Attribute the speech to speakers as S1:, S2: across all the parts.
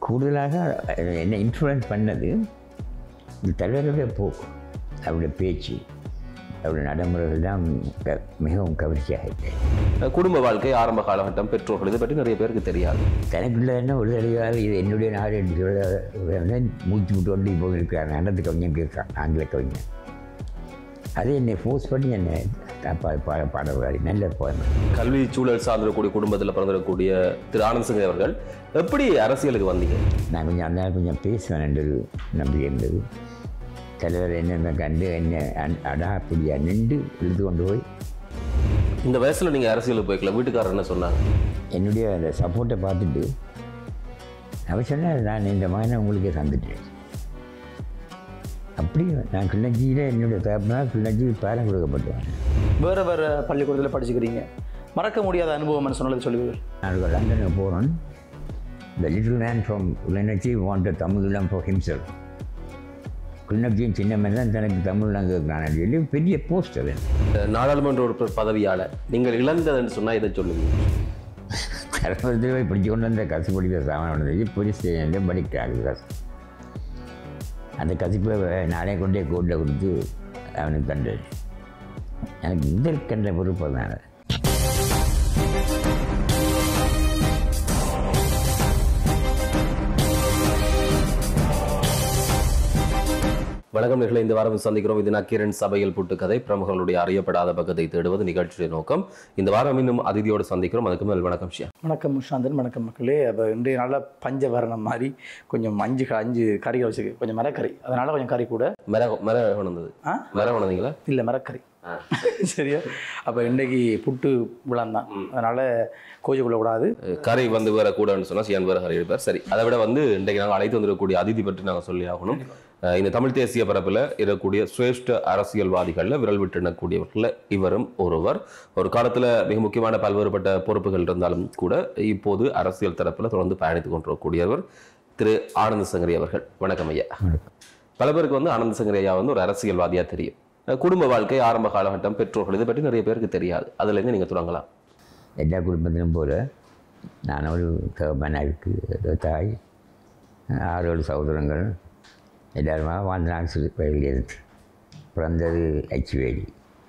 S1: கூடுதலாக என்னை இன்ஃப்ளூயன்ஸ் பண்ணது இந்த தலைவருடைய போக்கு, அவருடைய பேச்சு, அவருடைய நடைமுறைகள் தான் மிகவும் கவர்ச்சியாக இருக்குது.
S2: குடும்ப வாழ்க்கை, ஆரம்ப காலகட்டம், பெற்றோர்கள், இதை பற்றி நிறைய பேருக்கு தெரியாது.
S1: தனக்குள்ள என்ன ஒரு தெளிவாக இது என்னுடைய நாடு என்று சொல்ல மூச்சு விட்டு கொண்டு போயிருக்கிறாங்க. நடந்து கவிஞன் இருக்கான், ஆங்கில கவிஞன். அது என்னை ஃபோர்ஸ் பண்ணி என்னை பாடவாடி நல்ல போயணும்.
S2: கல்வி சூழல் சார்ந்திருக்கக்கூடிய குடும்பத்தில் பிறந்திருக்கக்கூடிய திரு ஆனந்த் சங்கரி அவர்கள் எப்படி அரசியலுக்கு வந்தீங்க?
S1: நான் கொஞ்சம் அந்த நாள் கொஞ்சம் பேசுவேன் என்றது நம்பிக்கை இருந்தது. தலைவர் என்னென்ன கண்டு என்னை அடாப்படியாக நின்று இழுத்து கொண்டு போய்.
S2: இந்த வயசில் நீங்கள் அரசியலுக்கு போய்க்கல, வீட்டுக்காரர் என்ன சொன்னாங்க?
S1: என்னுடைய அந்த சப்போர்ட்டை பார்த்துட்டு அவர் சொன்னார், நான் இந்த மகனை உங்களுக்கே தந்துட்டேன். அப்படி நான் கிள்ளஞ்சியில் என்னுடைய தகப்பனால் கிள்ளஞ்சி பேரம் கொடுக்கப்பட்டுவாங்க.
S3: வேறு வேறு பள்ளிக்கூடத்தில் படிச்சுக்கிறீங்க, மறக்க முடியாத அனுபவம்னு சொன்னது சொல்லுவீர்கள்.
S1: நான் லண்டனுக்கு போகிறோம். The little man from Kilnacci wanted Tamilam for himself. கிளிநொச்சியும் சின்ன மேன் தான் தனக்கு தமிழ்லாம் கேட்குறான்னு சொல்லி பெரிய போஸ்ட் அது.
S2: நாடாளுமன்ற உறுப்பினர் பதவியால் நீங்கள் இழந்ததுன்னு சொன்னால் இதை சொல்லுவீங்க.
S1: கரத்தில் போய் பிடிச்சி கொண்டு வந்த கசு படிக்கிற சாமான் போலீஸ் ஸ்டேஷன்லேயும் படிக்கிறாரு கசு. அந்த கசிப்பை நானே கொண்டே கோட்டில் கொடுத்து அவனுக்கு தண்டது. எனக்கு இதற்கென்ற பொறுப்பு தான்.
S2: வணக்கம் நேயர்களே, இந்த வாரம் சந்திக்கிறோம். இது நக்கீரன் சபையில் புட்டு கதை, பிரமுகர்களுடைய அறியப்படாத பக்கத்தை தேடுவது நிகழ்ச்சியுடைய நோக்கம். இந்த வாரம் இன்னும் அதிதியோடு சந்திக்கிறோம். அதுக்கு மேல் வணக்கம் ஷியா.
S3: வணக்கம் முஷாந்தன், வணக்கம் மக்களே. அப்போ இன்றைய நாளில் பஞ்சவரணம் மாதிரி கொஞ்சம் அஞ்சு கறிகள் வச்சுருக்கு, கொஞ்சம் மரக்கறி, அதனால் கொஞ்சம் கறி கூட
S2: மர உணர்ந்தது. மர உணர்ந்தீங்களா?
S3: இல்லை, மரக்கறி. சரியா? அப்போ இன்றைக்கு புட்டு விழான் தான், அதனால் கோஜி கொள்ளக்கூடாது.
S2: கறி வந்து வேற கூடன்னு சொன்னால் சியான் வேறு கறி எடுப்பார். சரி, அதை விட வந்து இன்றைக்கு நாங்கள் அழைத்து வந்திருக்கக்கூடிய அதிதி பற்றி நாங்கள் சொல்லி ஆகணும். இந்த தமிழ் தேசிய பரப்பில் இருக்கக்கூடிய சிரேஷ்ட அரசியல்வாதிகளில் விரல் விட்டு எண்ணக்கூடியவர்களில் இவரும் ஒருவர். ஒரு காலத்தில் மிக முக்கியமான பல்வேறுபட்ட பொறுப்புகள் இருந்தாலும் கூட இப்போது அரசியல் தரப்பில் தொடர்ந்து பயணித்துக் கொண்டிருக்கக்கூடியவர் திரு ஆனந்த் சங்கரி அவர்கள். வணக்கம் ஐயா. பல பேருக்கு வந்து ஆனந்த் சங்கரி ஐயா வந்து ஒரு அரசியல்வாதியாக தெரியும். குடும்ப வாழ்க்கை, ஆரம்ப காலகட்டம், பெற்றோர்கள், இதை பற்றி நிறைய பேருக்கு தெரியாது. அதுலேருந்து நீங்கள் தொடங்கலாம்.
S1: எல்லா குடும்பத்திலும் போல நான் ஒரு மனைவிக்கு தாய், 6 சகோதரங்கள், எல்லாருமா வாழ்ந்தாங்க. சிறு வயதில் இருந்து பிறந்தது ஹெச்வேலி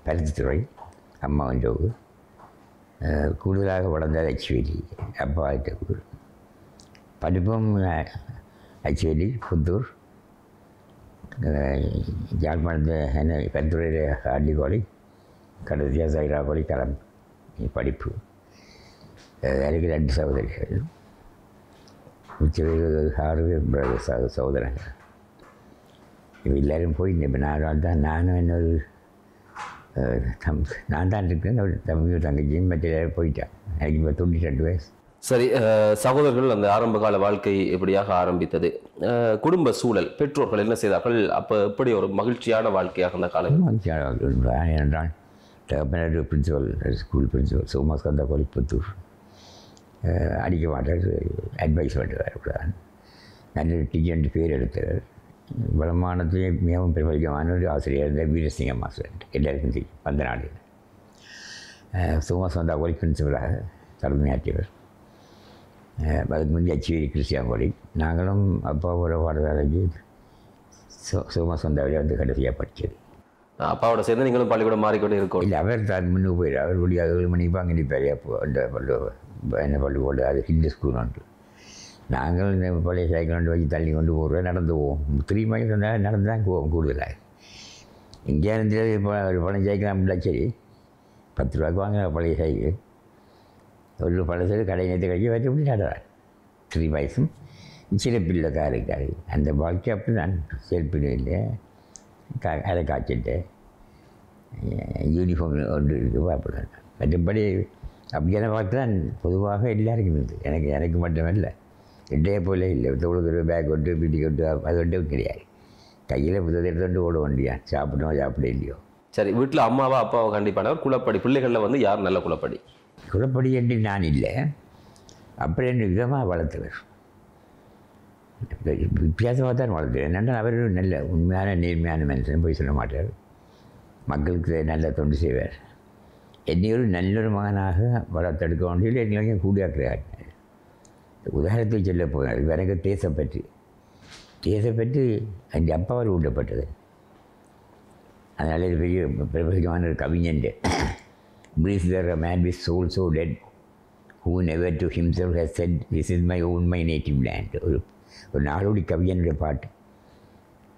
S1: பருத்தித்துறை, அம்மா வந்தவு. கூடுதலாக வளர்ந்தது ஹெச்வேலி, அப்பா ஆகிட்ட. படிப்பும் ஹெச்வேலி, புத்தூர், யாழ்ப்பாணத்து என்ன பருத்துறையில் ஆர்டி காலேஜ், கடைசியாக சைரா காலேஜ் கிளம்பு படிப்பு. எனக்கு 2 சகோதரிகள், மிச்சம் 6 சகோதரங்கள். இப்போ எல்லோரும் போயிட்டு இப்போ நான் நானும் இன்னொரு நான் தான் இருக்கேன். ஒரு தம்பியும் தங்கச்சியும் மற்ற எல்லோரும் போயிட்டான். எனக்கு இப்போ 92 வயசு.
S2: சரி, சகோதரர்கள் அந்த ஆரம்ப கால வாழ்க்கை எப்படியாக ஆரம்பித்தது? குடும்ப சூழல், பெற்றோர்கள் என்ன செய்தார்கள்? அப்போ எப்படி ஒரு மகிழ்ச்சியான வாழ்க்கையாக அந்த காலம்?
S1: மகிழ்ச்சியான வாழ்க்கை ஏனென்றால் தகப்பனர் principal, school principal, Somaskanda college Puttur. அடிக்க மாட்டார், அட்வைஸ் பண்ணுவார். நல்ல டீச்சர் பேர் எடுத்தவர். வளமானத்திலே மிகவும் பிரபலியமான ஒரு ஆசிரியர் இருந்தார், வீரசிங்க மாஸ்டர். எல்லாருக்கும் தெரியும் அந்த நாடில். சோமாஸ்கந்தா காலேஜ் பிரின்சிபலாக தலைமையாற்றியவர். அதுக்கு முந்தைய ஹெச்வேலி கிறிஸ்டியன் காலேஜ். நாங்களும் அப்பாவோட பாடசாலைக்கு சோமாஸ்கந்தாவிலே வந்து கடைசியாக படித்தது.
S2: அப்பாவோட சேர்ந்து நீங்களும் பள்ளிக்கூடம் மாறிக்கொண்டே இருக்கோம்.
S1: இல்லை, அவர் தான் முன்னுக்கு போயிடுறார். அவர் ஒளி 7 மணிக்கு அங்கே நிற்பார். அப்போ அந்த என்ன பள்ளிக்கூடம், அது ஹிந்து ஸ்கூல் ஒன்று. நாங்கள் இந்த பழைய சைக்கிள் கொண்டு வச்சு தள்ளி கொண்டு போகிறோம், நடந்து போவோம். 3 மைல் இருந்தால் நடந்து தான் போவோம். கூடுதலாக இங்கே இருந்து இப்போ ஒரு பழைய சைக்கிள் அப்படின்னா சரி 10 ரூபாய்க்கு வாங்க பழைய சைக்கிள். ஒரு பழசு கடை நேற்று கழிச்சு வச்சு அப்படி நடுறார். 3 வயசும் சிறப்பில்லை காருக்காரு. அந்த வாழ்க்கை அப்படி தான். செல்பில் இல்லை, அதை காய்ச்சிட்டு யூனிஃபார்ம் ஒன்று இருக்குது அப்படி. மற்றபடி அப்படியான வாழ்க்கை தான் பொதுவாக எல்லாருக்கும் இருக்குது. எனக்கு மட்டுமில்லை, ரெண்டே போல இல்லை. தொழுது பேக் கொண்டு பிடி கொண்டு அது ஒன்றும் கிடையாது. கையில் புத்தகத்தை எடுத்துகிட்டு ஓட வேண்டியா, சாப்பிட்டோம் சாப்பிட இல்லையோ.
S2: சரி, வீட்டில் அம்மாவா அப்பாவை கண்டிப்பானவர். குலப்படி பிள்ளைகளில் வந்து யார் நல்ல குலப்படி?
S1: குலப்படி என்று நான் இல்லை, அப்படி ரெண்டு விதமாக வளர்த்தவர். வித்தியாசமாக தான் வளர்த்தவர். என்னென்னா அவர் நல்ல உண்மையான நேர்மையான மனுஷன், போய் சொல்ல மாட்டார். மக்களுக்கு நல்ல தொண்டு செய்வார். என்னையொரு நல்லொரு மகனாக வளர்த்தெடுக்க வேண்டிய என்னையும் கூடியாக்குறார். உதாரணத்துக்கு சொல்ல போனால் எனக்கு தேசப்பற்று அந்த அப்பாவால் ஊட்டப்பட்டது. அதனால் இது பெரிய பிரபலமான ஒரு கவிஞன் Breathe there a man with soul so dead who never to himself has said this is my own my native land. ஒரு நாடோடி கவிஞனுடைய பாட்டு.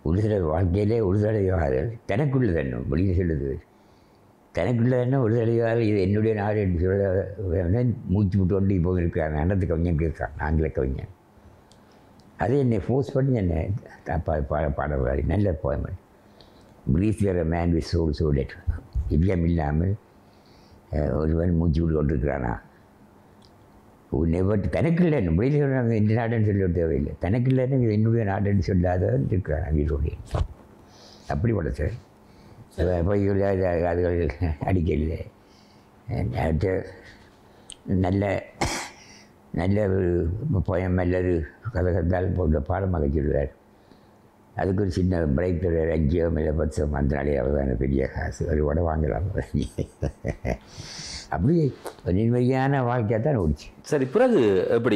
S1: ஒரு சில வாழ்க்கையிலே ஒரு தடவையாளர் தனக்குள்ள தன்னும் வெளியில் சொல்லுது, தனக்குள்ள தானே ஒரு தடவையாளர் இது என்னுடைய நாடு என்று சொல்ல மூச்சு விட்டு கொண்டு இப்போ இருக்கிறார். நடந்து கவிஞன் இருக்கான், ஆங்கில கவிஞன். அது என்னை ஃபோர்ஸ் பண்ணி என்னை பாடப்பாடி நல்ல போயமன். Breathe there a man with soul so dead. இதயம் இல்லாமல் ஒருவன் மூச்சு விட்டு கொண்டிருக்கிறானா? நெவர் தனக்கில்லை வெளியில் சொல்கிறாங்க இந்த நாடுன்னு சொல்ல தேவையில்லை. தனக்கில்லைன்னு இது என்னுடைய நாடுன்னு சொல்லாதவன் இருக்கிறான் வீரோடைய. அப்படி போல சார் போய் அதுகள் அடிக்கல. நல்ல நல்ல ஒரு போயம் அல்லது கதை கத்தால் போன்ற பாடமாக சொல்கிறார். அதுக்கு ஒரு சின்ன பிரேக் ஒரு 5 இல்லை 10 அந்த நாளே அவதான பெரிய காசு ஒரு வடை வாங்கலாம். அப்படி நிம்மதியான வாழ்க்கையாக தான் ஓடிச்சு.
S2: சரி, பிறகு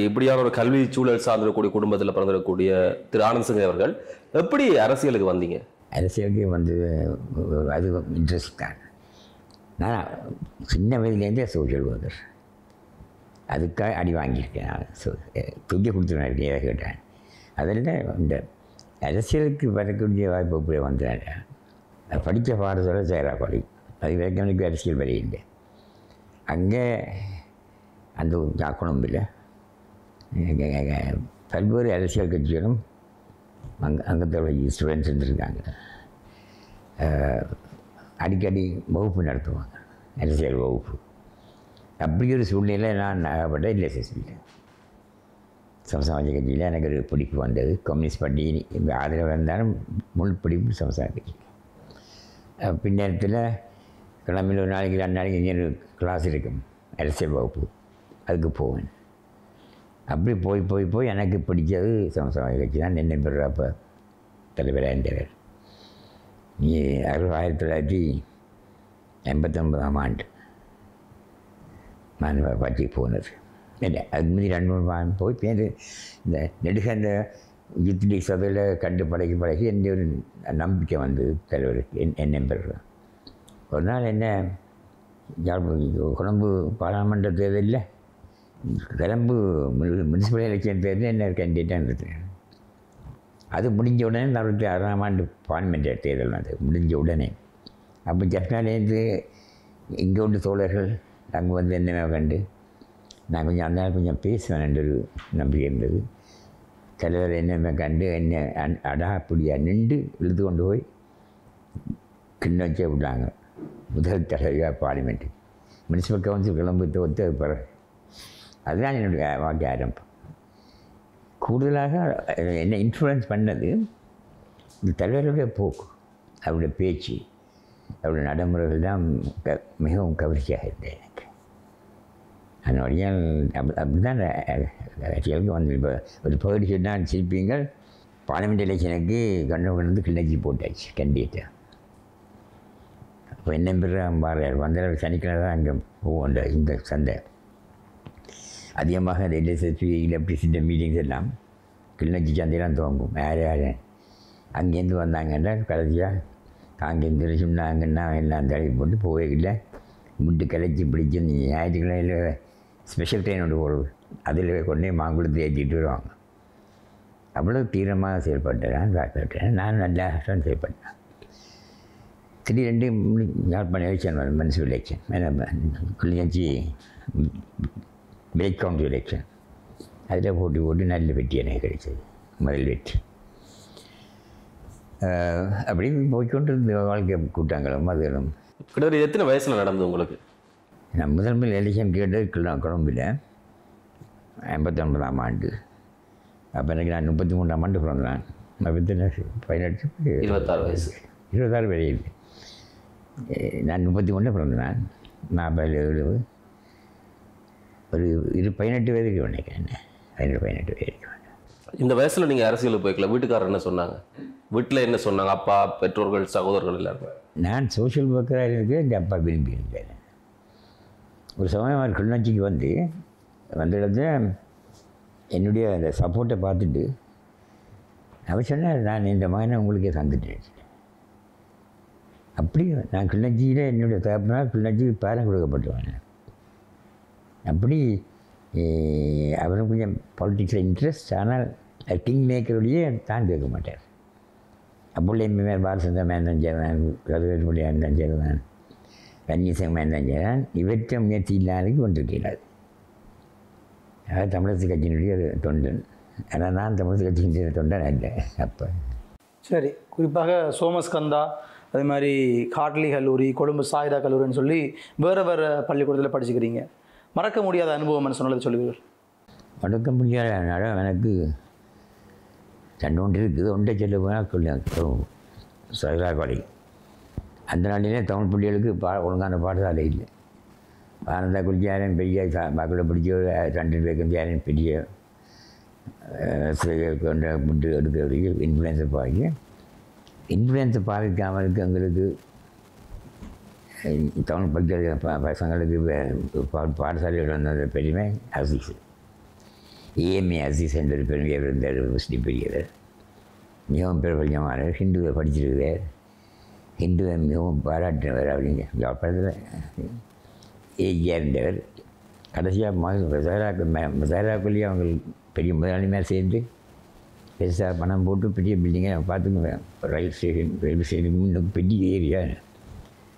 S2: இப்படியான ஒரு கல்வி சூழல் சார்ந்திருக்கக்கூடிய குடும்பத்தில் பிறந்திருக்கக்கூடிய திரு ஆனந்த் சிங்கை அவர்கள் எப்படி அரசியலுக்கு வந்தீங்க?
S1: அரசியலுக்கு வந்து அது இன்ட்ரெஸ்ட் தான். நான் சின்ன வயதுலேருந்தே சோஷியல் ஒர்க்கர், அதுக்காக அடி வாங்கியிருக்கேன். நான் தூக்கி கொடுத்துருவேன் கேட்டேன். அதில் இந்த அரசியலுக்கு வரக்கூடிய வாய்ப்பு இப்படி வந்தேன். படித்த பாடத்தோட சேரா படி அது வரைக்கும் எனக்கு அரசியல் வரையில்லை. அங்கே அந்த கொழும்பில் பல்வேறு அரசியல் கட்சிகளும் அங்கத்தோட ஸ்டூடெண்ட்ஸ் இருந்திருக்காங்க. அடிக்கடி வகுப்பு நடத்துவாங்க, அரசியல் வகுப்பு. அப்படி ஒரு சூழ்நிலை நான் நாகப்பட்ட எல்எஸ்எஸ்பியில் சமசமாஜ கட்சியில் எனக்கு ஒரு பிடிப்பு வந்தது. கம்யூனிஸ்ட் பார்ட்டி இந்த ஆதரவு இருந்தாலும் முழு பிடிப்பு சமசமாஜ கட்சி. பின்னேரத்தில் கிழமையில் ஒரு நாளைக்கு 2 நாளைக்கு இங்கே கிளாஸ் இருக்கும் அரசியல் வகுப்பு, அதுக்கு போவேன். அப்படி போய் எனக்கு பிடிச்சது சமசமாஜ கட்சி தான். என்ன பெற அப்போ தலைவராக இருந்தார். 1989ஆம் ஆண்டு நான் பார்ட்டிக்கு போனது. இல்லை அது மாதிரி 2-3 போய் பேர் இந்த நெடுக அந்த யூத் லீக் சபையில் கண்டு பழகி எந்த ஒரு நம்பிக்கை வந்தது தலைவருக்கு என்ன பெற. ஒரு நாள் என்ன கொழம்பு பாராளுமன்ற தேர்தலில் கொழம்பு முனிசிபல் எலெக்ஷன் தேர்தலில் என்ன கேண்டிடேட்டாக இருந்தது. அது முடிஞ்ச உடனே 66ஆம் ஆண்டு பார்லிமெண்ட் தேர்தல் அது முடிஞ்ச உடனே. அப்போ ஜப்னாலேருந்து இங்கே உள்ள தோழர்கள் அங்கே வந்து என்னென்ன கண்டு நான் கொஞ்சம் அந்த நாள் கொஞ்சம் பேசுவேன் ஒரு நம்பிக்கை இருந்தது. தலைவர் என்னென்ன கண்டு என்ன அடாப்படியாக நின்று இழுத்து கொண்டு போய் கிண்ணச்சே விட்டாங்க. முதல் தலைவராக பார்லிமெண்ட்டு முனிசிபல் கவுன்சில் கிளம்பு ஒத்து பிறகு அதுதான் என்னுடைய வாழ்க்கை ஆரம்பம். கூடுதலாக என்னை இன்ஃப்ளூயன்ஸ் பண்ணது இந்த தலைவருடைய போக்கு, அவருடைய பேச்சு, அவருடைய நடைமுறைகள் தான் மிகவும் கவர்ச்சியாக இருந்தது எனக்கு. அந்த வழியால் அப்படி தான் அரசியலுக்கு வந்து இப்போ ஒரு பகுதி சொன்னால் சிரிப்பீங்கள். பார்லிமெண்ட் எலெக்ஷனுக்கு கண்ணு கிளர்ச்சி போட்டாச்சு கேண்டிடேட்டாக. அப்போ என்ன பெற பாரதியார் வந்த சனிக்கிழமை தான் அங்கே போவோம். இந்த சந்தை அதிகமாக அந்த எல்எஸ்எஸ்பி எலக்ட்ரிசிட்டி மீட்டிங்ஸ் எல்லாம் கிளிநொச்சி சந்தையெல்லாம் துவங்கும். யார் அங்கேருந்து வந்தாங்கன்னா கடைசியாக அங்கேருந்து சொன்னாங்கன்னா எல்லாம் தடவி போட்டு போவே இல்லை. முட்டு கலைச்சி பிடிச்சி ஞாயிற்றுக்கிழமையில் ஸ்பெஷல் ட்ரெயின் ஒன்று போடுது, அதில் கொண்டே மாங்குளத்தை ஏற்றிட்டு வருவாங்க. அவ்வளோ தீவிரமாக செயல்பட்டேன். நான் நல்லா செயல்பட்டேன். திடீரெண்டு யாழ்ப்பாணம் எலெக்ஷன் வரும், municipal election, Kilinochchi break count election. அதில் போட்டு நல்ல வெற்றி எனக்கு கிடைச்சது, முதல் வெற்றி. அப்படி போய்கொண்டு இருந்த வாழ்க்கை கூட்டங்களும் அதுகளும்.
S2: கிட்டத்தட்ட எத்தனை வயசில் நடந்தது உங்களுக்கு?
S1: நான் முதல் எலெக்ஷன் கேட்டது கொழம்பில் 89ஆம் ஆண்டு. அப்போ எனக்கு நான் 33ஆம் ஆண்டு பிறந்தேன். 18
S2: 26 வயசு
S1: 26 வரையில் நான் 33 பிறந்தேன். 47 ஒரு 18 வயதுக்கு நினைக்கிறேன். 18 வயதுக்கு.
S2: இந்த வயசில் நீங்கள் அரசியலுக்கு போய்க்கல, வீட்டுக்காரர் என்ன சொன்னாங்க? வீட்டில் என்ன சொன்னாங்க? அப்பா, பெற்றோர்கள், சகோதரர்கள் எல்லாருமே?
S1: நான் சோஷியல் ஒர்க்கராக இருக்கு. எங்கள் அப்பா விரும்பி இருந்தேன். ஒரு சமயம் அவர் கிளிநொச்சிக்கு வந்த இடத்துல என்னுடைய அந்த சப்போர்ட்டை பார்த்துட்டு அவர் சொன்னார், நான் இந்த மகனை உங்களுக்கே தந்துட்டேன். அப்படி நான் கிளிநொச்சியில் என்னுடைய தகப்பனால் கிளிநொச்சி பேரம் கொடுக்கப்பட்டுவாங்க. அப்படி அவரும் கொஞ்சம் பாலிட்டிக்ஸில் இன்ட்ரெஸ்ட், ஆனால் கிங் மேக்கருடைய தான் கேட்க மாட்டார். அப்பொழுது எம்மே பாலசந்தர் மேன் செய்தான், கதிரேற்குடி தான் செய்தான், ரஞ்சித் மேன் தான் செய்தான். இவற்றை முயற்சி இல்லாதக்கு கொண்டிருக்கிறார். அதாவது தமிழரசு கட்சியினுடைய ஒரு தொண்டன். ஆனால் நான் தமிழரசு கட்சியினுடைய தொண்டன் அல்ல. அப்போ
S3: சரி, குறிப்பாக சோமஸ்கந்தா, அதே மாதிரி காட்லி கல்லூரி, கொழும்பு சாயுதா கல்லூரின்னு சொல்லி வேறு வேறு பள்ளிக்கூடத்தில் படிச்சுக்கிறீங்க. மறக்க முடியாத அனுபவம்னு சொன்னதை சொல்லுவீர்கள்?
S1: மறக்க முடியாத எனக்கு ரெண்டு ஒன்று இருக்குது. ஒன்றை சொல்ல போனால் சாயுதா காலேஜ். அந்த நாளிலே தமிழ் பிள்ளைகளுக்கு ஒழுங்கான பாடசாலை இல்லை. ஆனந்தா குளிச்சாரன் பெரிய மக்களை பிடிச்ச 2 பேருக்கும் பெரிய கொண்ட முட்டு எடுக்கிறதுக்கு இன்ஃப்ளூயன்ஸை பாவிக்காமல் இருக்கு. எங்களுக்கு தமிழ் படிக்கிற பசங்களுக்கு பாடசாலையில் வந்த பெருமை அசீஸ். ஏஎம்ஏ அசீஸ் என்ற ஒரு பெருமையாக இருந்தார். முஸ்லீம் பெரியவர், மிகவும் பிரபலமானவர், ஹிந்துவை படிச்சிருக்கிறார், ஹிந்துவை மிகவும் பாராட்டினவர். அப்படிங்க அப்புறத்தில் ஏஜியாக இருந்தவர். கடைசியாக மசாராக்குள்ளேயே அவங்க பெரிய முதலாளிமையாக சேர்ந்து பெருசாக பணம் போட்டு பெரிய பில்டிங்கை பார்த்துங்க. ரயில்வே ஸ்டேஷன் இன்னும் பெரிய ஏரியா,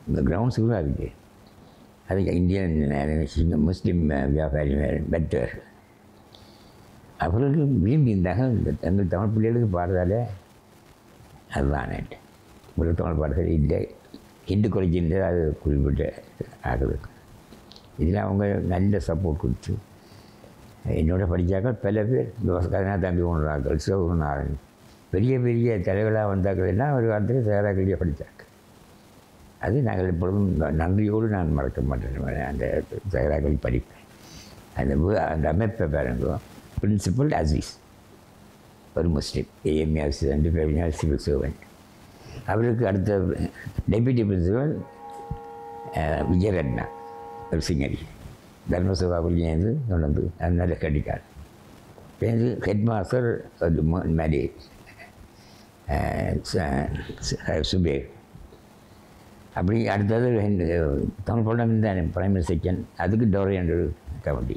S1: இந்த கிரவுண்ட்ஸ் கூட இருக்குது. அதுக்கு இந்தியன் முஸ்லீம் வியாபாரி பெற்றவர். அவர்களுக்கு விரும்பி இருந்தாங்க எங்கள் தமிழ் பிள்ளைகளுக்கு பாடுறதால. அதுதான் ஒரு தமிழ் பாடசாலை இல்லை, ஹிந்து காலேஜ் இருந்தது, அது குறிப்பிட்ட ஆகிறது. இதில் அவங்க நல்ல சப்போர்ட் கொடுத்து என்னோட படித்தாக்கள் பல பேர் கருணா தம்பி ஒன்றாக்கள், சிவகுருநாதன், பெரிய பெரிய தலைவர்களாக வந்தாக்கள்னா ஒரு காலத்தில் சேராக்கள்லேயே படித்தாங்க. அது நாங்கள் எப்பொழுதும் நன்றியோடு நான் மறக்க மாட்டேன். அந்த சேராக்கள் படிப்பேன். அந்த அமைப்பை பாருங்க. பிரின்சிபல் அசீஸ் ஒரு முஸ்லீம், ஏஎம்ஏ அசீஸ், 2 பேரும் சிவில் சர்வெண்ட். அவருக்கு அடுத்த டெப்யூட்டி பிரின்சிபல் விஜயரத்னா, ஒரு சிங்கரி, தர்மசபாக்குள்ளேருந்து கொண்டு வந்து அது நல்ல கட்டிக்கார். பேருந்து ஹெட் மாஸ்டர் மாதிரி சுபேர். அப்படி அடுத்தது தமிழ் படம் தான் பிரைமரி செக்ஷன், அதுக்கு டோரை என்ற கமிட்டி.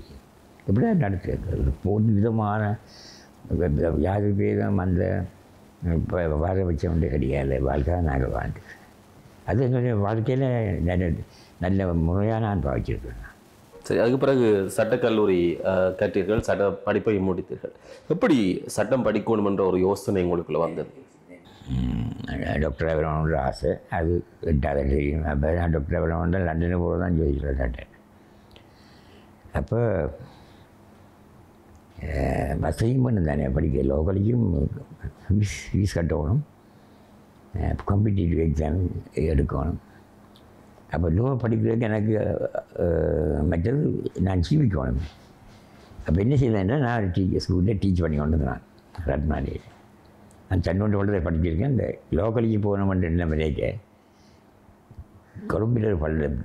S1: இப்படி தான் நடத்துகிறது. ஒரு விதமான யாரு பேரும் அந்த வாழ வச்சவன்ட்டு கிடையாது. வாழ்க்கை நாங்கள் வாழ்ந்து அது எங்களுடைய வாழ்க்கையில் நல்ல முறையாக நான் பாவிச்சிருக்கேன்.
S2: சரி, அதுக்கு பிறகு சட்டக்கல்லூரி கற்றீர்கள், சட்ட படிப்பை முடித்தீர்கள். எப்படி சட்டம் படிக்கணும் என்ற ஒரு யோசனை உங்களுக்குள்ள வந்தது?
S1: டாக்டர் ஆகணுன்ற ஆசை, அது 8வது தெரியும். அப்போ நான் டாக்டர் ஆகணுன்ற லண்டனுக்கு போக தான் யோசிக்கிறேன். அப்போ வசதியும் பண்ணு தானே படிக்க, லோக்கலையும் ஃபீஸ் கட்டணும், காம்படிட்டிவ் எக்ஸாம் எடுக்கணும். அப்போ லோ படிக்கிறதுக்கு எனக்கு மற்றது நான் ஜீவிக்கணும். அப்போ என்ன செய்தேன்னா, நான் ஸ்கூலில் டீச் பண்ணி கொண்டு நான் ரத்னாலேயே நான் தன்னொன்று பள்ளத்தை படிச்சிருக்கேன். இந்த லோ காலேஜ் போகணுமென்று என்ன விலைக்க கொழும்பில் ஒரு பள்ளம்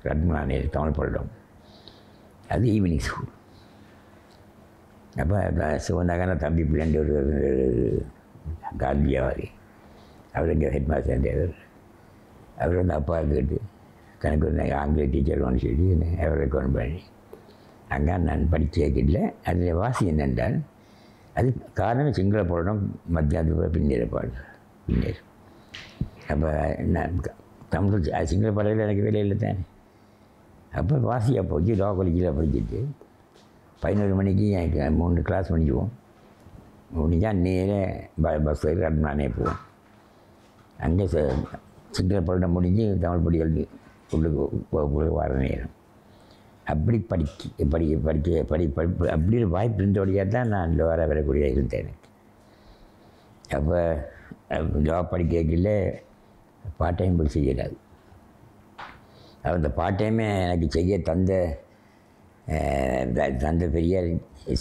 S1: ரத்னாலே தமிழ் பள்ளம், அது ஈவினிங் ஸ்கூல். அப்போ சிவநகர தம்பி பிள்ளைன்ற ஒரு காந்தியாவாரி, அவர் இங்கே ஹெட் மாஸ்டர் இருந்தார். அவர் வந்து அப்பா கேட்டு தனக்கு வந்து ஆங்கில டீச்சர் ஒன்று சொல்லி அவரை கொண்டு பண்ணி அங்கே நான் படிக்கல. அதில் வாசி என்னென்றால், அது காரணம் சிங்கள பாடம், மத்தியானத்துக்கு பின்னேற பாடம் பின்னேறு. அப்போ நான் தமிழ் சிங்கள பாடத்தில் எனக்கு வேலை இல்லை தானே. அப்போ வாசியாக போச்சு. லோ காலேஜில் படிச்சுட்டு 11 மணிக்கு எனக்கு 3 கிளாஸ் முடிஞ்சுவோம். முடிஞ்சா நேராக பஸ் நானே போவோம். அங்கே சிங்கள பாடம் முடிஞ்சு தமிழ் படிகள் உள்ளுக்கு வர நேரம். அப்படி படிப்பு அப்படி ஒரு வாய்ப்பு இருந்தபடியாக தான் நான் லோவராக வரக்கூடிய இருந்தேன். எனக்கு அப்போ லோ படிக்கல பார்ட் டைம் போய் செய்யலாது. அந்த பார்ட் டைமே எனக்கு செய்ய தந்த பெரியார்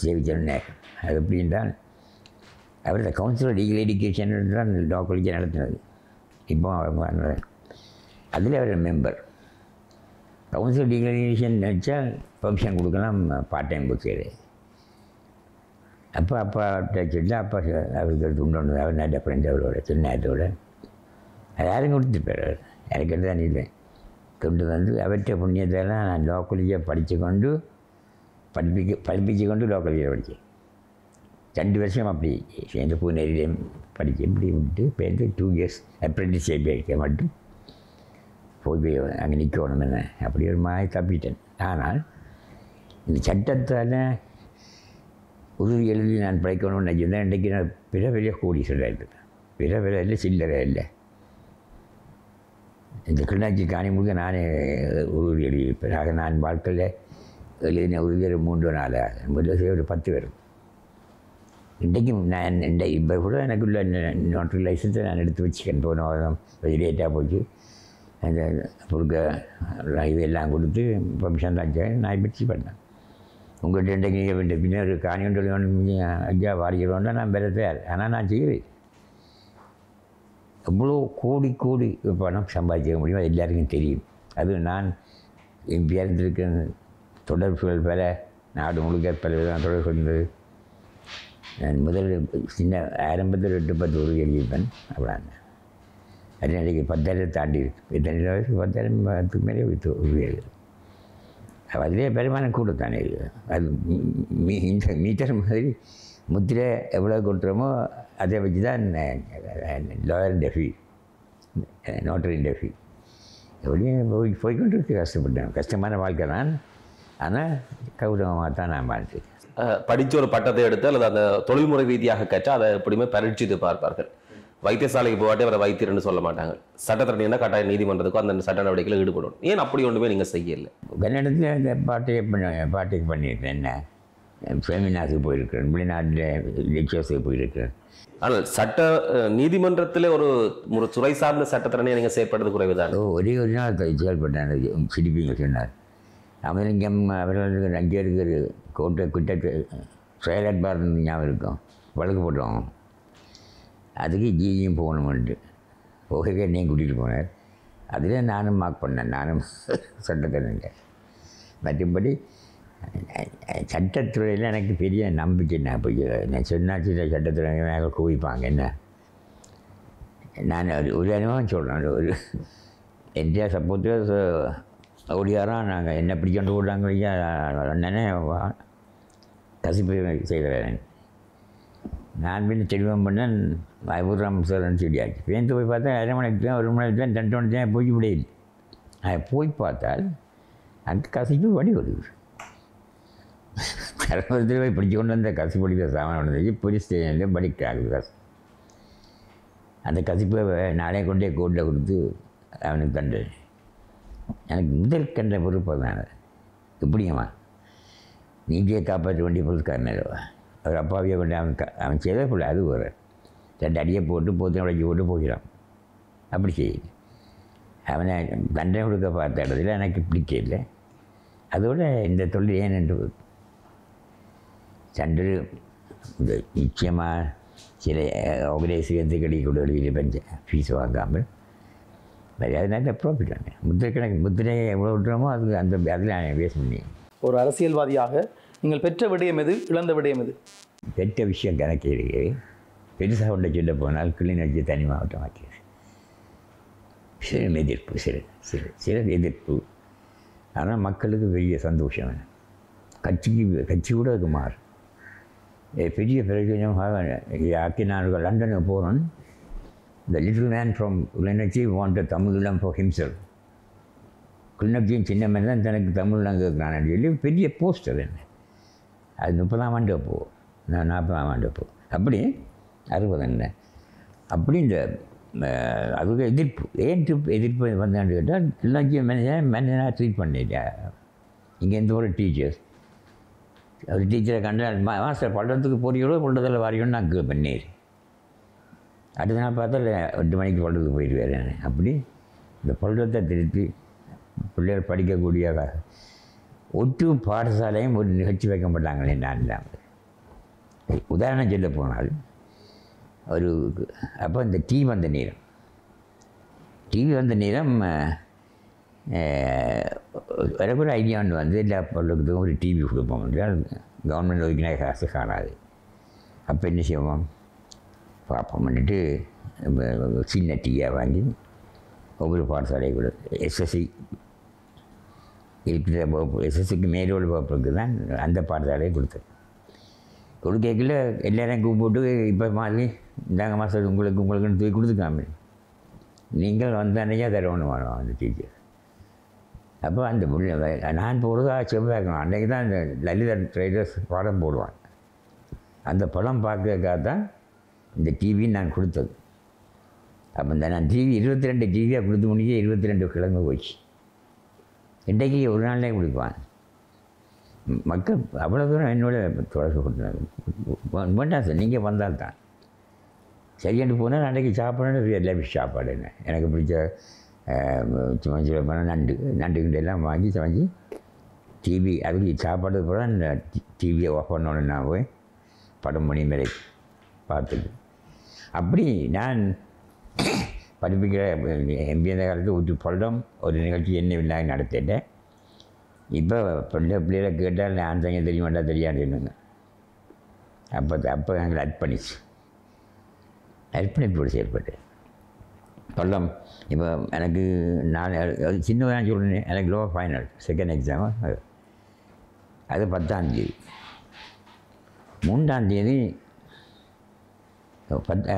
S1: சேவிச்சோன்னே. அது எப்படின்றால், அவர் இந்த கவுன்சில் ஆஃப் லீகல் எஜுகேஷன் தான் லோ காலேஜை நடத்தினது. இப்போ அதில் அவர் member. Council of legal education நினச்சா பர்மிஷன் கொடுக்கலாம் பார்ட் டைம் போய் செய்கிறது. அப்பா சொல்லி அப்பா அவருக்கு துண்டு ஒன்று அவர் நல்ல ஃப்ரெண்ட் அவரோட சின்ன நேரத்தோட யாரும் கொடுத்துருப்பார் அவர் எனக்கு தான் இல்லை கொண்டு வந்து அவற்றை புண்ணியத்தெல்லாம் நான் லோக்கலியாக படித்து கொண்டு படிப்பிச்சு கொண்டு லோக்கலியாக படித்தேன் 2 வருஷம் அப்படி சேர்ந்து பூனேரியிலையும் படித்து இப்படி விட்டு பேருந்து 2 இயர்ஸ் அப்ரெண்டிஸ்ஷிப் இருக்க மட்டும் போய் அங்கே நிற்கணும் என்ன அப்படி ஒரு மாதிரி தப்பிட்டேன். ஆனால் இந்த சட்டத்தால் உறுதி எழுதி நான் படிக்கணும்னு நினச்சிருந்தேன். இன்றைக்கி நான் பெரிய கோடீஸ்வரர் இருந்தேன். பெரிய இல்லை சில்லறை இல்லை. இந்த கிளிநொச்சி காணி முழுக்க நானே உறுதி எழுதியிருப்பேன். ஆக நான் வாழ்க்கையில் எழுதின உறுதியர் 3-4 முதல்ல ஒரு 10 பேர். இன்றைக்கும் நான் இப்போ கூட எனக்குள்ள நோட்டரி லைசன்ஸை நான் எடுத்து வச்சுக்கேன். போன வாரம் லேட்டாக போச்சு. அந்த பொருட்க இதெல்லாம் கொடுத்து பர்மிஷன் தான் நான் வச்சு பண்ணேன். உங்கள்கிட்ட இன்றைக்கு நீங்கள் வேண்டிய பின்ன ஒரு காணி ஒன்று ஐயா வாரிக்கிறோன்னா நான் பெற தயார். ஆனால் நான் செய்கிறேன். எவ்வளோ கோடி பணம் சம்பாதிக்க முடியும் அது எல்லாருக்கும் தெரியும். அது நான் எம்பியாக இருந்திருக்க தொடர்புகள் பல நாடு முழுக்க பல விதமான தொடர்பு இருந்தது. நான் முதல் சின்ன ஆரம்பத்தில் 8-10 உறுதி எழுதியிருப்பேன். அப்படின்னா அது இன்றைக்கி 10,000 தாண்டி இருக்குது. 10,000 மேலே உறுதி எழுது. அதிலே பெருமானம் கூட தானே இருக்குது. அது இந்த மீட்டர் மாதிரி முத்திரை எவ்வளோ கொட்டுறோமோ அதை வச்சு தான் லாயர் டெஃபி நோட்டரி டெஃபி எப்படியும் போய்கொண்டு இருக்கு. கஷ்டப்பட்டேன். கஷ்டமான வாழ்க்கை தான். ஆனால் கௌரவமாக தான் நான் வாழ்ந்துருக்கேன்.
S2: படித்த ஒரு பட்டத்தை எடுத்து அல்லது அந்த தொழில்முறை ரீதியாக கற்றால் அதை எப்படியுமே பரீட்சித்து பார்ப்பார்கள். வைத்தியசாலைக்கு போகாட்டி அவரை வைத்தியர்னு சொல்ல மாட்டாங்க. சட்டத்திறனா கட்டாய நீதிமன்றத்துக்கும் அந்த சட்ட நடவடிக்கையில் ஈடுபடும். ஏன் அப்படி ஒன்றுமே நீங்கள் செய்யலை?
S1: கன்னடத்தில் இந்த பாட்டுக்கு பண்ணியிருக்கேன். என்ன செமினாருக்கு போயிருக்கிறேன். வெளிநாட்டில் லெக்சர்ஸுக்கு போயிருக்கிறேன்.
S2: ஆனால் சட்ட நீதிமன்றத்தில் ஒரு துறை சார்ந்த சட்டத்திறனையை நீங்கள் செயற்படுறது குறைவு தான்.
S1: ஒரே ஒரு நாள் செயல்பட்டேன். சிடிபிங்க சொன்னார். அமெரிக்கம் அவர்களுக்கு 5 பேருக்கு கோட்டை கிட்ட செயலற்பார் ஞாபகம் இருக்கும். வழக்கு போட்டோம். அதுக்கு ஜியும் போகணுமென்ட்டு போகவே என்னையும் கூட்டிகிட்டு போனார். அதில் நானும் மார்க் பண்ணேன். நானும் சட்டத்திறனில். மற்றபடி சட்டத்துறையில் எனக்கு பெரிய நம்பிக்கை. நான் போய் நான் சொன்னாச்சு சட்டத்துறை மேலே குவிப்பாங்க. என்ன நான் ஒரு அனுபவம் சொல்கிறேன். ஒரு என்டிஆர் சப்போர்ட் ஓடியாராம் நாங்கள் என்ன பிடிக்கொண்டு போடுறாங்க ஐயா அண்ணனே கசிப்பு செய்கிறேன். நான் பின்ன செல்வம் பண்ணேன். ஐபுராம் சார்ன்னு சொல்லியாச்சு. பேருந்து போய் பார்த்தா 1/2 மணிக்கு தான் 1 மணிக்கு தான் 2 மணிக்கு தான் போய் முடியல. அதை போய் பார்த்தால் அந்த கசிப்பு வடி வருது. கரம்பரத்தில் போய் பிடிச்சி கொண்டு வந்த கசி படிக்கிற சாமான் வந்தது போலீஸ் ஸ்டேஷன்லேயும் படிக்கிறாங்க. கசி அந்த கசிப்பை நானே கொண்டே கோர்ட்டில் கொடுத்து அவனுக்கு தண்டனை. எனக்கு முதல் கண்ட பொறுப்பு தான். எப்படியம்மா நீங்களே காப்பாற்ற வேண்டிய பொருட்காரனவா அவர் அப்பாவையே கொண்டு அவன் செய்தே போல. அது ஒரு 2 அடியை போட்டு போத்து உடைச்சி போட்டு போகிறான். அப்படி செய்யுது. அவனை தண்டனை கொடுக்க பார்த்த இடத்துல எனக்கு பிடிக்கல. அதோட இந்த தொழில் ஏன் என்று சண்டை இந்த நிச்சயமாக சில ஆர்கனைசேஷன் கிடைக்கக்கூடிய பஞ்ச ஃபீஸ் வாங்காமல் அதனால ப்ராஃபிட் வாங்க. முத்திரையை எவ்வளோ விட்டுறோமோ அது அதில் வேஸ்ட் பண்ணி.
S3: ஒரு அரசியல்வாதியாக நீங்கள் பெற்ற விடயம் எது, இழந்த விடயம் எது?
S1: பெற்ற விஷயம் கணக்கு இருக்கு. பெருசாக ஒன்றை சொல்ல போனால் கிளிநொச்சி தனி மாவட்டம் ஆக்கியது. சில எதிர்ப்பு சில எதிர்ப்பு. ஆனால் மக்களுக்கு பெரிய சந்தோஷம். கட்சி கூட அது மாறும். பெரிய பிரயோஜனமாக ஆக்கி நான் லண்டனுக்கு போகிறோம். The little man from Kilinochchi wanted தமிழம் for himself. கிளிநொச்சியும் சின்ன மேன் தான் தனக்கு தமிழ்லாம் கேட்குறான்னு சொல்லி பெரிய போஸ்டர். என்ன அது 30ஆம் ஆண்டு அப்போ, நான் 40ஆம் ஆண்டு அப்போ, அப்படி 60 என்ன அப்படி இந்த அதுக்கு எதிர்ப்பு. ஏன் எதிர்ப்பு வந்தான்னு கேட்டால் கிளிநொச்சி மனிதனாக ட்ரீட் பண்ணிட்டேன். இங்கேருந்து ஒரு டீச்சர்ஸ் ஒரு டீச்சரை கண்டால் மாஸ்டர் பள்ளத்துக்கு போறியோட பள்ளத்தில் வாரியோன்னு நான் பண்ணேன். அடுத்த நாள் பார்த்தா 8 மணிக்கு பள்ளத்துக்கு போயிடுவார். அப்படி இந்த பள்ளத்தை திருப்பி பிள்ளைகள் படிக்கக்கூடிய ஒற்று பாடசாலையும் ஒரு நிகழ்ச்சி வைக்க மாட்டாங்களே. நான் இல்லாமல் உதாரணம் சொல்ல போனால் ஒரு அப்போ இந்த டிவி வந்த நேரம் எனக்கு ஒரு ஐடியா ஒன்று வந்து எல்லா பள்ளிக்கூடத்துக்கும் ஒரு டிவி கொடுப்போம் என்றால் கவர்மெண்ட் ஒதுக்கின காசு காணாது. அப்போ என்ன செய்வோம் பார்ப்போம் பண்ணிட்டு சின்ன டீயாக வாங்கி ஒவ்வொரு பாடசாலையை கூட எஸ்எஸ்சி இருக்கிற வகுப்பு எஸ்எஸ்சிக்கு மேலோடு வகுப்புக்கு தான் அந்த பாடசாலையை கொடுத்தேன். கொடுக்கல எல்லாரையும் கூப்பிட்டு இப்போ மாதிரி இந்தாங்க மாதம் உங்களுக்குன்னு தூக்கி கொடுத்துக்காம நீங்கள் வந்து அன்றைக்கா தரணும் வேணும் அந்த டீச்சர். அப்போ அந்த நான் போகிறதா செவ்வாய்க்கணும் அன்றைக்கு தான் இந்த லலிதா ட்ரைடர்ஸ் படம் போடுவான். அந்த படம் பார்க்கறதுக்காக தான் இந்த டிவி நான் கொடுத்தது. அப்போ இந்த நான் டிவி 22 டிவியாக கொடுத்து முடிஞ்சு 22 கிழமை போச்சு. இன்றைக்கு ஒரு நாள்லேயே கொடுப்பான். மக்கள் அவ்வளோ தூரம் என்னோட தொடர்பு கொடுத்தாங்க. வேண்டாம் சார் நீங்கள் வந்தால் தான் சரியாண்டு போனால் அன்றைக்கு சாப்பிடணும் எல்லாமே சாப்பாடு என்ன எனக்கு பிடிச்ச சும்மா சொல்ல நண்டுகிட்ட எல்லாம் வாங்கி சமைச்சி டிவி அதுக்கு சாப்பாடு போல இந்த டிவியை ஆஃப் பண்ணோன்னு நான் போய் படம் மணி மேலே பார்த்துட்டு அப்படி நான் படிப்பிக்கிற எம்பி அந்த காலத்தில் ஒரு படம் ஒரு நிகழ்ச்சி என்ன இல்லாத நடத்திட்டேன். இப்போ பிள்ளைகளை கேட்டால் நான் தங்க தெரிய வேண்டாம் தெரியாது என்னங்க. அப்போ எங்களை அர்ப்பணிப்போடு செயல்பட்டேன். பள்ளம் இப்போ எனக்கு நான் சின்னதான் சொல்கிறேன். எனக்கு லோவர் ஃபைனல் செகண்ட் எக்ஸாமு அது 10ஆம் தேதி 3ஆம் தேதி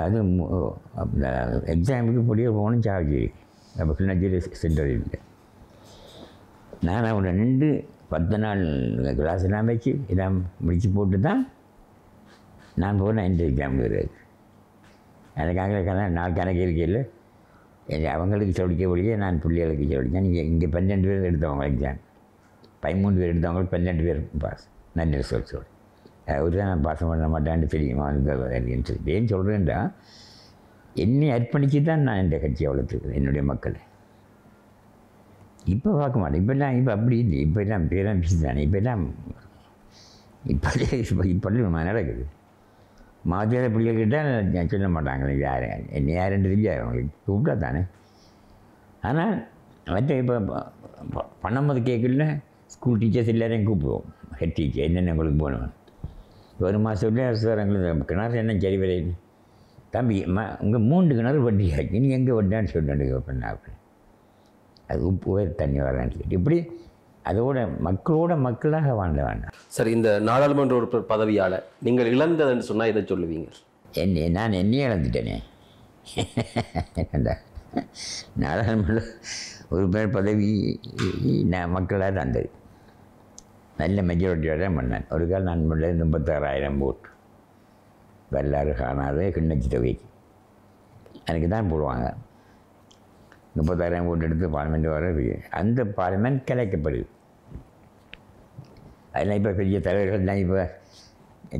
S1: அது எக்ஸாமுக்கு பொடியாக போகணும் சார்ஜி. அப்போ கிருஷ்ணகிரி சென்டர் இல்லை. நான் அவனை நின்று 10 நாள் கிளாஸ்லாம் வச்சு எல்லாம் முடித்து போட்டு தான் நான் போனேன் இந்த எக்ஸாம் வருது. எனக்காக 4 கணக்கு இருக்கையில் அவங்களுக்கு சொல்லிக்க ஒழிய நான் பிள்ளைகளுக்கு சொல்லிக்கேன். இங்கே 12 பேர் எடுத்தவங்க எக்ஸாம் 13 பேர் எடுத்தவங்க 12 பேர் பாஸ் நல்ல ரிசல்ட்ஸோடு. ஒரு தான் நான் பாஸ் பண்ண மாட்டேன்னு தெரியுமா அப்படின்னு சொல்லி ஏன் சொல்கிறேன்டா என்னை அர்ப்பணித்து தான் நான் இந்த கட்சியை வளர்த்துக்கிறேன் என்னுடைய மக்களை. இப்போ பார்க்க மாட்டேன். இப்போ அப்படி இல்லை. இப்போ எல்லாம் பேரம் தானே. இப்போ நடக்குது. மாதிரியாத பிள்ளைகிட்டால் சொல்ல மாட்டாங்க யார் என்ன யாருன்னு தெரியாது அவங்களுக்கு கூப்பிட்டா தானே. ஆனால் மற்ற இப்போ பண்ணும்போது கேட்கல ஸ்கூல் டீச்சர்ஸ் எல்லாரையும் கூப்பிடுவோம். ஹெட் டீச்சர் என்னென்ன உங்களுக்கு போகணும் ஒரு மாதத்துல சார் எங்களுக்கு கிணறு என்ன சரி வரையுது தம்பி உங்கள் 3 கிணறு வட்டி ஆச்சு நீ எங்கே வட்டான்னு சொல்லிட்டு பண்ணா அப்படி அது உப்பு தண்ணி வரான்னு சொல்லி இப்படி அதோட மக்களோட மக்களாக வாழ்ந்த வேண்டாம்.
S2: சரி, இந்த நாடாளுமன்ற உறுப்பினர் பதவியால் நீங்கள் இழந்ததுன்னு சொன்னால் எதை சொல்லுவீங்க?
S1: நான் என்னையே இழந்துட்டேனே. நாடாளுமன்ற உறுப்பினர் பதவி நான் மக்களாக தந்தது நல்ல மெஜாரிட்டியோட தான் பண்ணேன். ஒரு கால் நான் பண்ணது 36,000 ஓட்டு வரலாறு காணாத கிண்ணச்சி தொகைக்கு எனக்கு தான் போடுவாங்க. 36,000 ஓட்டு எடுத்து பார்லிமெண்ட் வர அந்த பார்லிமெண்ட் கலைக்கப்படுது. அதெல்லாம் இப்போ பெரிய தலைவர்கள் தான் இப்போ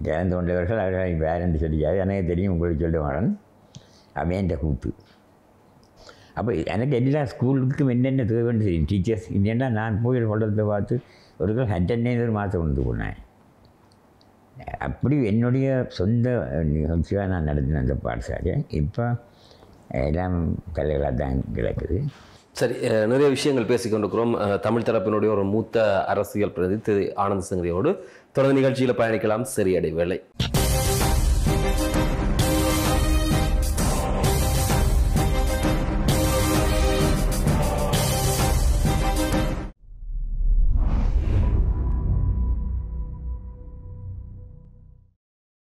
S1: கலந்து கொண்டவர்கள் அவர்கள் இப்போ யாருன்னு சொல்லிக்காது எனக்கு தெரியும் உங்களுக்கு சொல்லுவாங்க அவன் என்ற கூத்து. அப்போ எனக்கு எல்லா ஸ்கூலுக்கும் என்னென்ன தேவைன்னு தெரியும் டீச்சர்ஸ் இல்லைன்னா நான் போய் சொல்கிறத பார்த்து ஒரு கால் 100 மாதம் கொண்டு போனேன். அப்படி என்னுடைய சொந்த நிகழ்ச்சியாக நான் நடத்தின அந்த பாடசாலை இப்போ எல்லாம் கலைகளாக தான் கிடக்குது.
S2: சரி, நிறைய விஷயங்கள் பேசிக்கொண்டிருக்கிறோம். தமிழ் தரப்பினுடைய ஒரு மூத்த அரசியல் பிரதிநிதி ஆனந்த் சங்கரியோடு தொடர்ந்து நிகழ்ச்சியில் பயணிக்கலாம். சரி, இடைவேளை.